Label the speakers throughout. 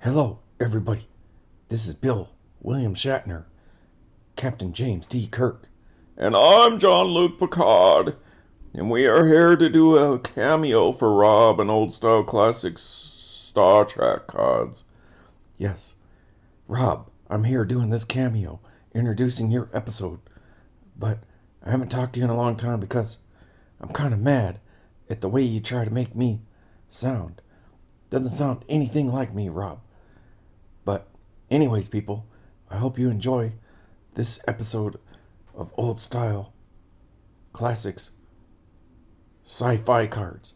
Speaker 1: Hello, everybody. This is Bill William Shatner, Captain James D. Kirk.
Speaker 2: And I'm Luc Picard, and we are here to do a cameo for Rob and old style classic Star Trek cards.
Speaker 1: Yes, Rob, I'm here doing this cameo, introducing your episode. But I haven't talked to you in a long time because I'm kind of mad at the way you try to make me sound. Doesn't sound anything like me, Rob. But, anyways, people, I hope you enjoy this episode of old style classics sci-fi cards.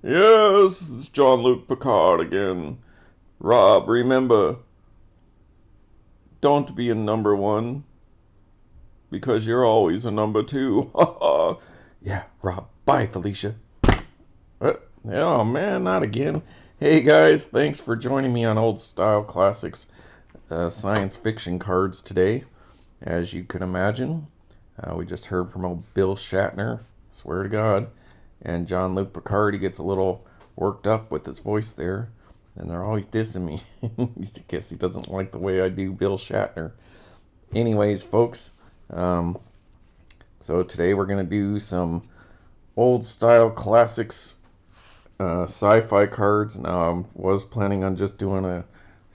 Speaker 2: Yes, it's Luc Picard again. Rob, remember, don't be a number one, because you're always a number two.
Speaker 1: Yeah, Rob. Bye, Felicia.
Speaker 2: Oh man, not again. Hey guys, thanks for joining me on old style classics science fiction cards today. As you can imagine, we just heard from old Bill Shatner, swear to God, and Luc Picard. He gets a little worked up with his voice there, and they're always dissing me. I guess he doesn't like the way I do Bill Shatner. Anyways, folks, so today we're going to do some old style classics sci-fi cards. Now I was planning on just doing a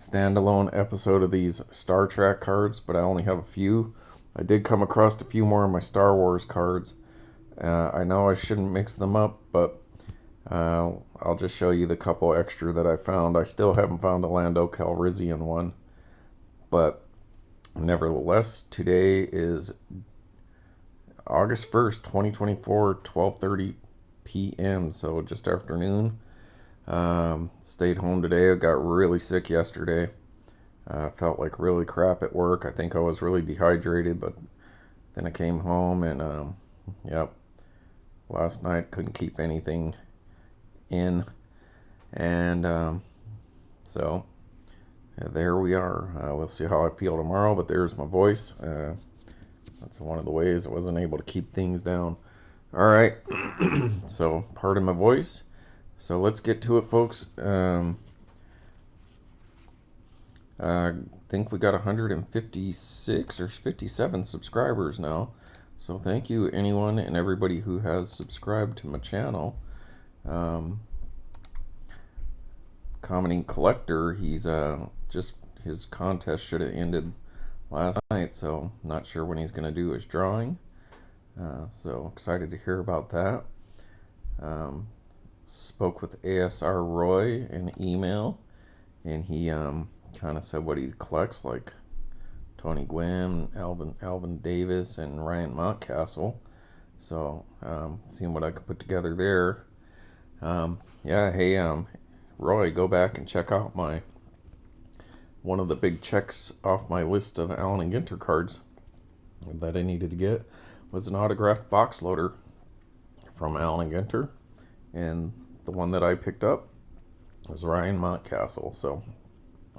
Speaker 2: standalone episode of these Star Trek cards, but I only have a few. I did come across a few more of my Star Wars cards. I know I shouldn't mix them up, but I'll just show you the couple extra that I found. I still haven't found a Lando Calrissian one, but nevertheless, today is August 1st, 2024, 12:30 p.m., so just afternoon. Stayed home today. I got really sick yesterday. Felt like really crap at work. I think I was really dehydrated, but then I came home and, yep, last night couldn't keep anything in. And so there we are. We'll see how I feel tomorrow, but there's my voice. That's one of the ways I wasn't able to keep things down. All right, so pardon my voice. So let's get to it, folks. I think we got 156 or 57 subscribers now. So thank you, anyone and everybody who has subscribed to my channel. Commenting Collector, he's just his contest should have ended last night, so not sure when he's going to do his drawing. So excited to hear about that. Spoke with ASR Roy in email, and he kind of said what he collects, like Tony Gwynn, Alvin Davis, and Ryan Mountcastle. So seeing what I could put together there. Yeah, hey, Roy, go back and check out one of the big checks off my list of Allen and Ginter cards that I needed to get was an autographed box loader from Allen and Ginter, and the one that I picked up was Ryan Mountcastle. So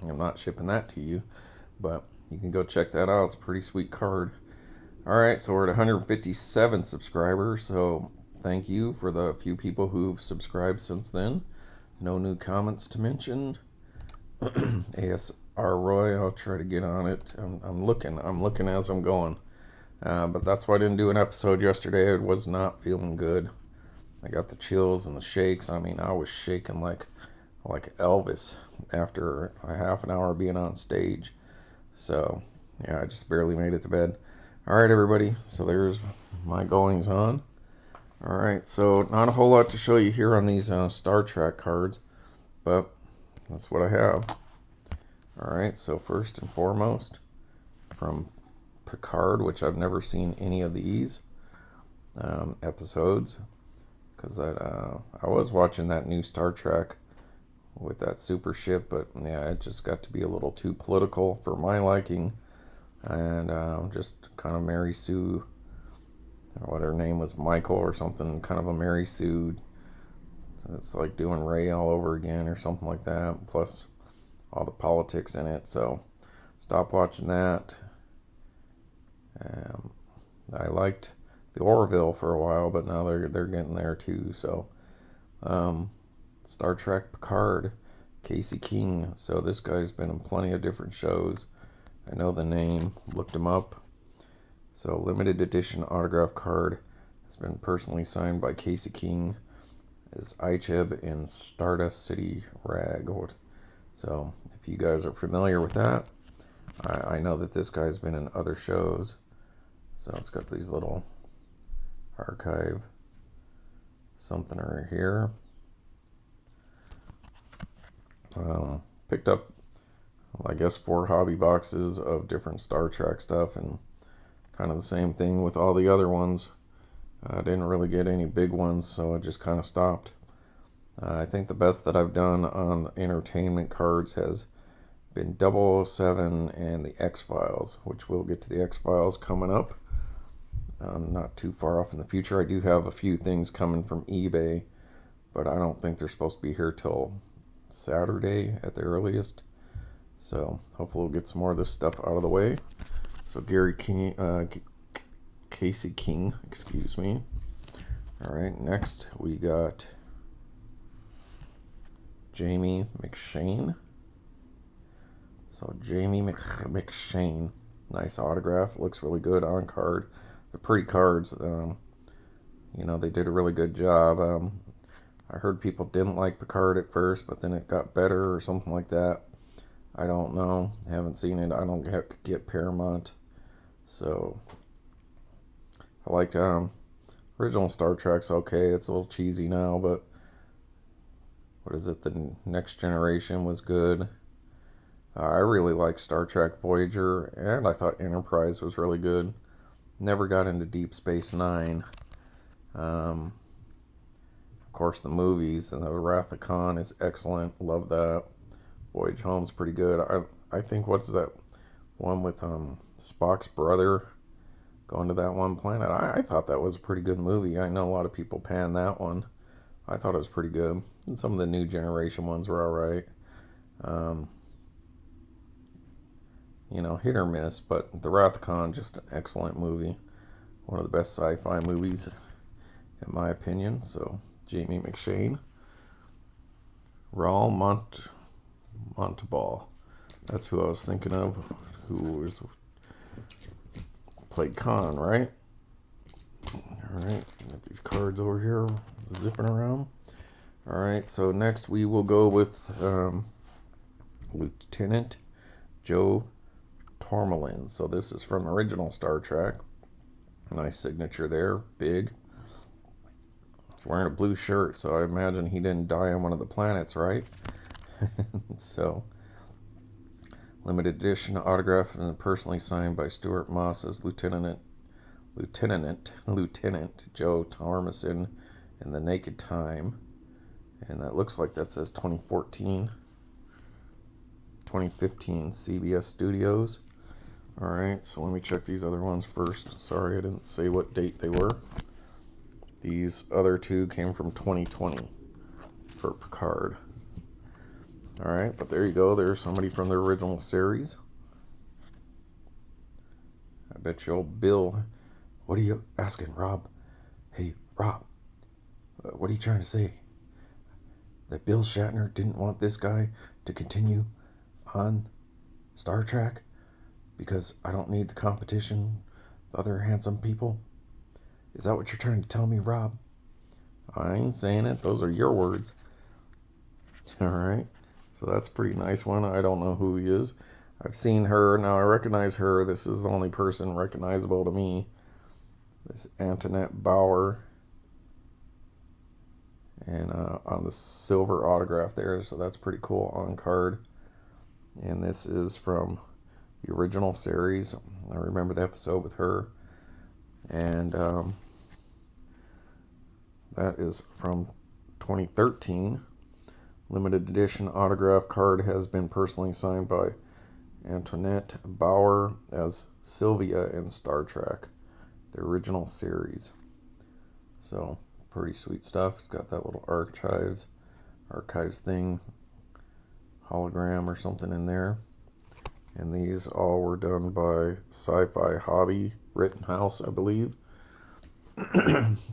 Speaker 2: I'm not shipping that to you, but you can go check that out. It's a pretty sweet card. Alright, so we're at 157 subscribers, so thank you for the few people who've subscribed since then. No new comments to mention. ASR Roy, I'll try to get on it. I'm looking as I'm going. But that's why I didn't do an episode yesterday. I was not feeling good. I got the chills and the shakes. I mean, I was shaking like Elvis after a half an hour being on stage. So, yeah, I just barely made it to bed. Alright, everybody. So there's my goings on. Alright, so not a whole lot to show you here on these Star Trek cards, but that's what I have. Alright, so first and foremost, from Picard, which I've never seen any of these episodes, because I was watching that new Star Trek with that super ship, but yeah, it just got to be a little too political for my liking, and just kind of Mary Sue, what her name was, Michael or something, kind of a Mary Sue. It's like doing Ray all over again or something like that, plus all the politics in it, so stop watching that. I liked the Orville for a while, but now they're getting there too. So Star Trek Picard, Casey King. So this guy's been in plenty of different shows. I know the name, looked him up. So limited edition autograph card has been personally signed by Casey King as Icheb in Stardust City Rag. So if you guys are familiar with that, I know that this guy's been in other shows. So it's got these little archive something right here. Picked up, I guess, 4 hobby boxes of different Star Trek stuff, and kind of the same thing with all the other ones. I didn't really get any big ones, so I just kind of stopped. I think the best that I've done on entertainment cards has been 007 and the X-Files, which we'll get to the X-Files coming up. Not too far off in the future. I do have a few things coming from eBay, but I don't think they're supposed to be here till Saturday at the earliest. So hopefully we'll get some more of this stuff out of the way. So Casey King, excuse me. All right, next we got Jamie McShane. So Jamie McShane, nice autograph. Looks really good on card. They're pretty cards. You know, they did a really good job. I heard people didn't like Picard at first, but then it got better or something like that. I don't know. I haven't seen it. I don't get Paramount. So I like original Star Trek's okay. It's a little cheesy now, but what is it? The Next Generation was good. I really like Star Trek Voyager, and I thought Enterprise was really good. Never got into Deep Space Nine. Of course, the movies, and the Wrath of Khan is excellent. Love that. Voyage Home's pretty good. I think, what's that one with Spock's brother going to that one planet? I thought that was a pretty good movie. I know a lot of people pan that one. I thought it was pretty good. And some of the new generation ones were alright. You know, hit or miss, but The Wrath of Khan, just an excellent movie. One of the best sci-fi movies, in my opinion. So, Jamie McShane. Raul Montalban. That's who I was thinking of, who played Khan, right? Alright, got these cards over here zipping around. Alright, so next we will go with Lieutenant Joe Tourmaline. So this is from original Star Trek. Nice signature there, big. He's wearing a blue shirt, so I imagine he didn't die on one of the planets, right? So, limited edition autograph and personally signed by Stuart Moss as Lieutenant Joe Tourmaline in The Naked Time. And that looks like that says 2015 CBS Studios. Alright, so let me check these other ones first. Sorry, I didn't say what date they were. These other two came from 2020 for Picard. Alright, but there you go. There's somebody from the original series. I bet you old Bill. What are you asking, Rob? Hey, Rob, what are you trying to say? That Bill Shatner didn't want this guy to continue on Star Trek because I don't need the competition, the other handsome people? Is that what you're trying to tell me, Rob? I ain't saying it. Those are your words. Alright. So that's a pretty nice one. I don't know who he is. I've seen her. Now I recognize her. This is the only person recognizable to me. This Antoinette Bauer. And on the silver autograph there. So that's pretty cool on card. And this is from the original series. I remember the episode with her. And that is from 2013. Limited edition autograph card has been personally signed by Antoinette Bauer as Sylvia in Star Trek, the original series. So, pretty sweet stuff. It's got that little archives thing, hologram or something in there. And these all were done by Sci-Fi Hobby Rittenhouse, I believe.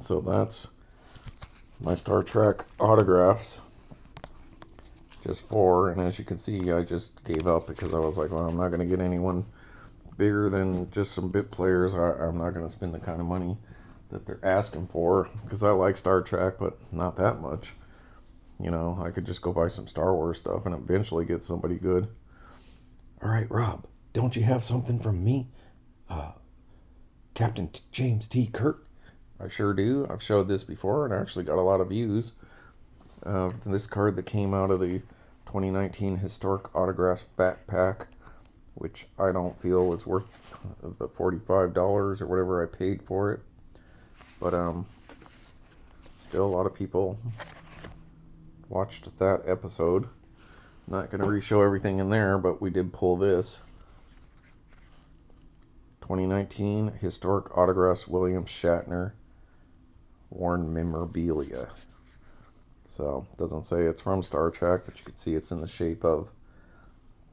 Speaker 2: So that's my Star Trek autographs. just 4. And as you can see, I just gave up because I was like, well, I'm not going to get anyone bigger than just some bit players. I'm not going to spend the kind of money that they're asking for, because I like Star Trek, but not that much. You know, I could just go buy some Star Wars stuff and eventually get somebody good.
Speaker 1: All right, Rob, don't you have something from me? Captain James T. Kirk?
Speaker 2: I sure do. I've showed this before and actually got a lot of views. This card that came out of the 2019 Historic Autographs backpack, which I don't feel was worth the $45 or whatever I paid for it. But still a lot of people watched that episode. Not going to re-show everything in there, but we did pull this. 2019 Historic Autographs William Shatner worn memorabilia. So, it doesn't say it's from Star Trek, but you can see it's in the shape of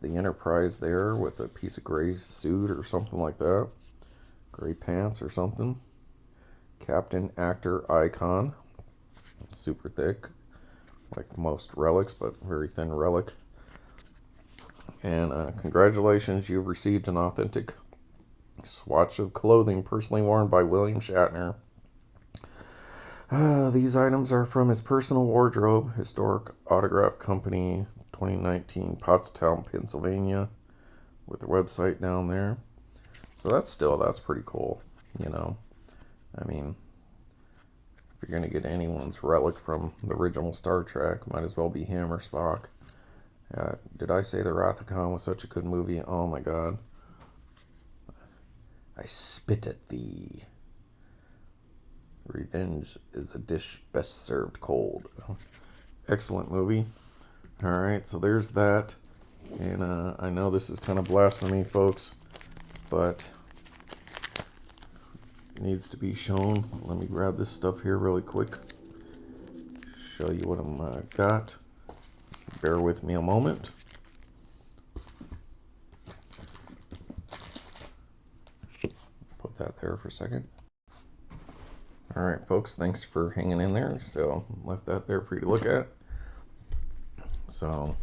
Speaker 2: the Enterprise there with a piece of gray suit or something like that. Gray pants or something. Captain Actor Icon. Super thick, like most relics, but very thin relic. And congratulations, you've received an authentic swatch of clothing personally worn by William Shatner. These items are from his personal wardrobe, Historic Autograph Company, 2019, Pottstown, Pennsylvania, with the website down there. So that's pretty cool, you know. I mean, if you're going to get anyone's relic from the original Star Trek, might as well be him or Spock. Did I say the Wrath of Khan was such a good movie? Oh my god. I spit at thee. Revenge is a dish best served cold. Excellent movie. Alright, so there's that. And I know this is kind of blasphemy, folks, but it needs to be shown. Let me grab this stuff here really quick. Show you what I'm got. Bear with me a moment. Put that there for a second. Alright folks, thanks for hanging in there. So, left that there for you to look at. So,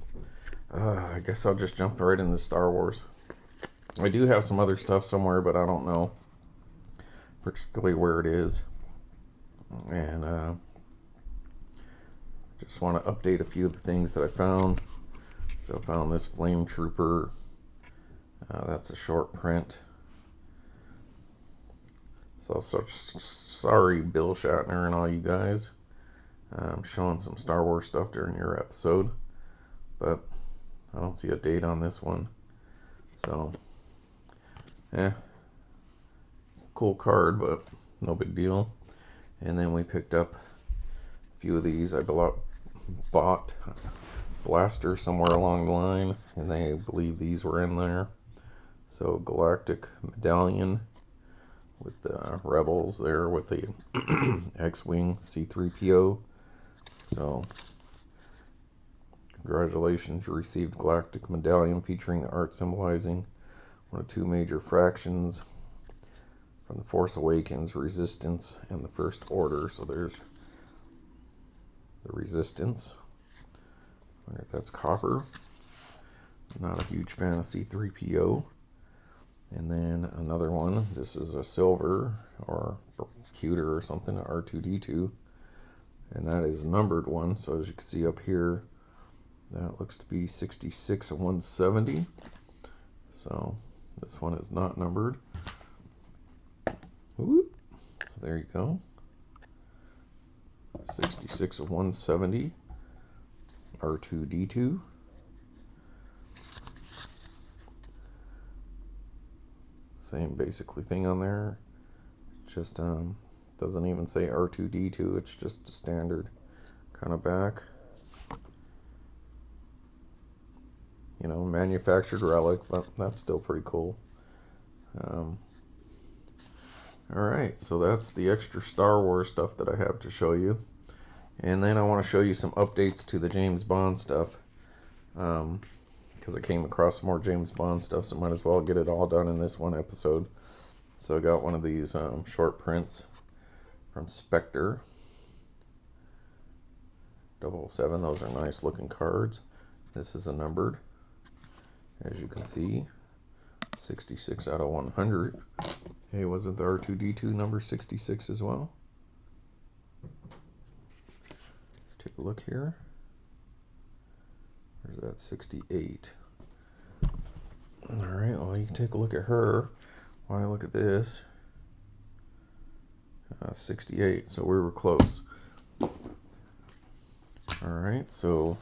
Speaker 2: I guess I'll just jump right into Star Wars. I do have some other stuff somewhere, but I don't know particularly where it is. And just want to update a few of the things that I found. So I found this Flame Trooper. That's a short print. So sorry, Bill Shatner and all you guys. I'm showing some Star Wars stuff during your episode, but I don't see a date on this one. So, cool card, but no big deal. And then we picked up a few of these. I bought Blaster somewhere along the line, and they believe these were in there. So Galactic Medallion with the Rebels there with the X-Wing C-3PO. So congratulations, you received Galactic Medallion featuring the art symbolizing one of 2 major fractions from the Force Awakens, Resistance and the First Order. So there's the Resistance. I wonder if that's copper. I'm not a huge fan of C-3PO. And then another one. This is a silver or pewter or something, R2-D2. And that is a numbered one. So as you can see up here, that looks to be 66 of 170. So this one is not numbered. Whoop. So there you go. 66 of 170. R2-D2. Same basically thing on there. Just doesn't even say R2-D2. It's just a standard kind of back. You know, manufactured relic, but that's still pretty cool. Alright, so that's the extra Star Wars stuff that I have to show you. And then I want to show you some updates to the James Bond stuff. Because I came across some more James Bond stuff, so might as well get it all done in this one episode. So I got one of these short prints from Spectre 007. Those are nice looking cards. This is a numbered, as you can see, 66 out of 100. Hey, wasn't the R2-D2 number 66 as well? Take a look here. Where's that? 68. Alright, well, you can take a look at her while I look at this. 68, so we were close. Alright, so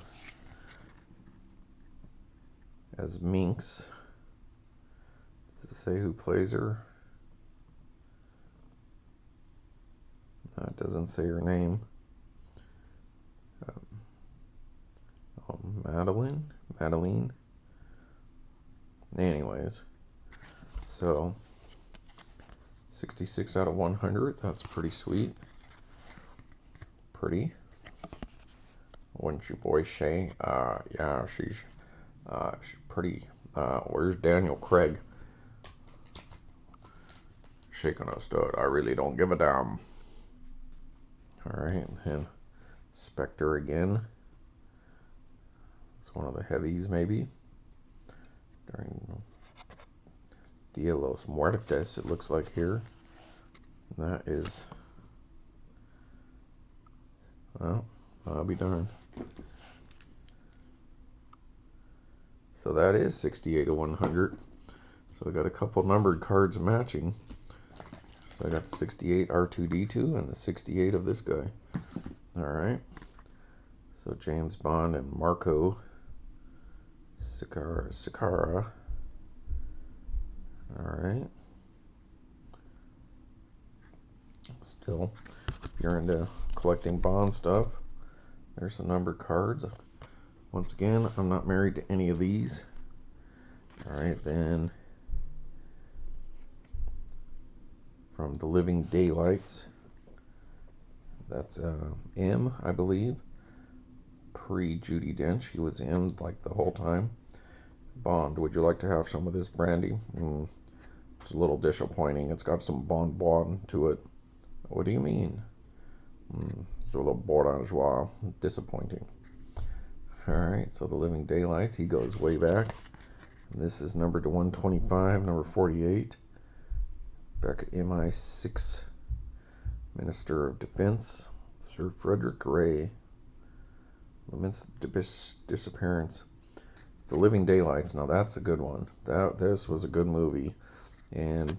Speaker 2: as Minx, does it say who plays her? It doesn't say her name. Madeline. Anyways, so 66 out of 100. That's pretty sweet. Pretty. Wouldn't you boys say? Yeah, she's pretty. Where's Daniel Craig? Shaking a stud. I really don't give a damn. Alright, and Spectre again. It's one of the heavies, maybe. During Dia los Muertos, it looks like here. And that is. Well, I'll be darned. So that is 68 of 100. So I got a couple numbered cards matching. So I got the 68 R2-D2 and the 68 of this guy. Alright. So James Bond and Marco Sakara. Alright. Still, if you're into collecting Bond stuff, there's some numbered cards. Once again, I'm not married to any of these. Alright, then from The Living Daylights, that's M, I believe. Pre-Judi Dench, he was M like the whole time. Bond, would you like to have some of this brandy? It's a little disappointing. It's got some Bond to it. What do you mean? It's a little bourgeois. Disappointing. Alright, so The Living Daylights, he goes way back. And this is numbered to 125, number 48. Back at MI6, Minister of Defense, Sir Frederick Ray. Laments disappearance. The Living Daylights, now that's a good one. This was a good movie. And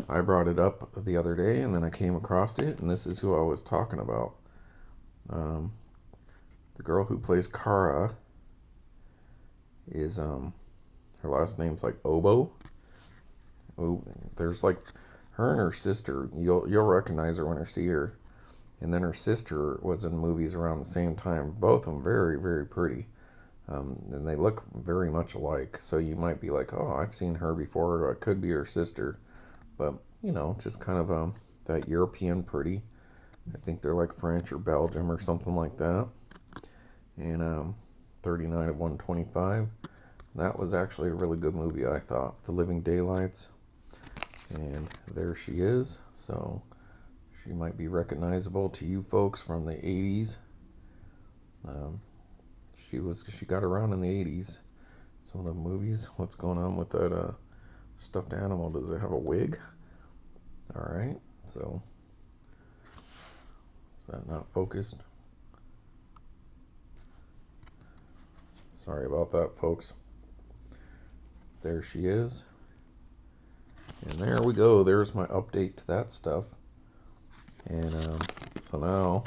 Speaker 2: I brought it up the other day, and then I came across it, and this is who I was talking about. The girl who plays Kara is, her last name's like Obo. Oh, there's like her and her sister. You'll recognize her when you see her. And then her sister was in movies around the same time. Both of them very, very pretty. And they look very much alike. So you might be like, oh, I've seen her before. Or it could be her sister. But, you know, just kind of that European pretty. I think they're like French or Belgium or something like that. And 39 of 125. That was actually a really good movie, I thought. The Living Daylights. And there she is. So she might be recognizable to you folks from the 80s. She got around in the 80s. Some of the movies. What's going on with that stuffed animal? Does it have a wig? Alright, so is that not focused? Sorry about that, folks. There she is. And there we go. There's my update to that stuff. And so now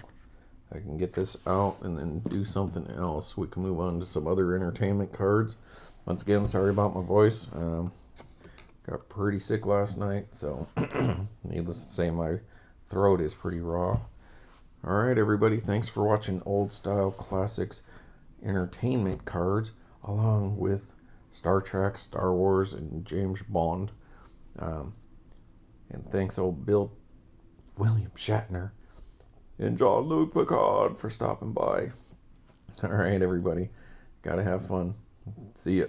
Speaker 2: I can get this out and then do something else. We can move on to some other entertainment cards. Once again, sorry about my voice. Got pretty sick last night, so needless to say, my throat is pretty raw. Alright, everybody, thanks for watching Old Style Classics entertainment cards, along with Star Trek, Star Wars, and James Bond. And thanks, old William Shatner and Luc Picard for stopping by. Alright, everybody, gotta have fun. See ya.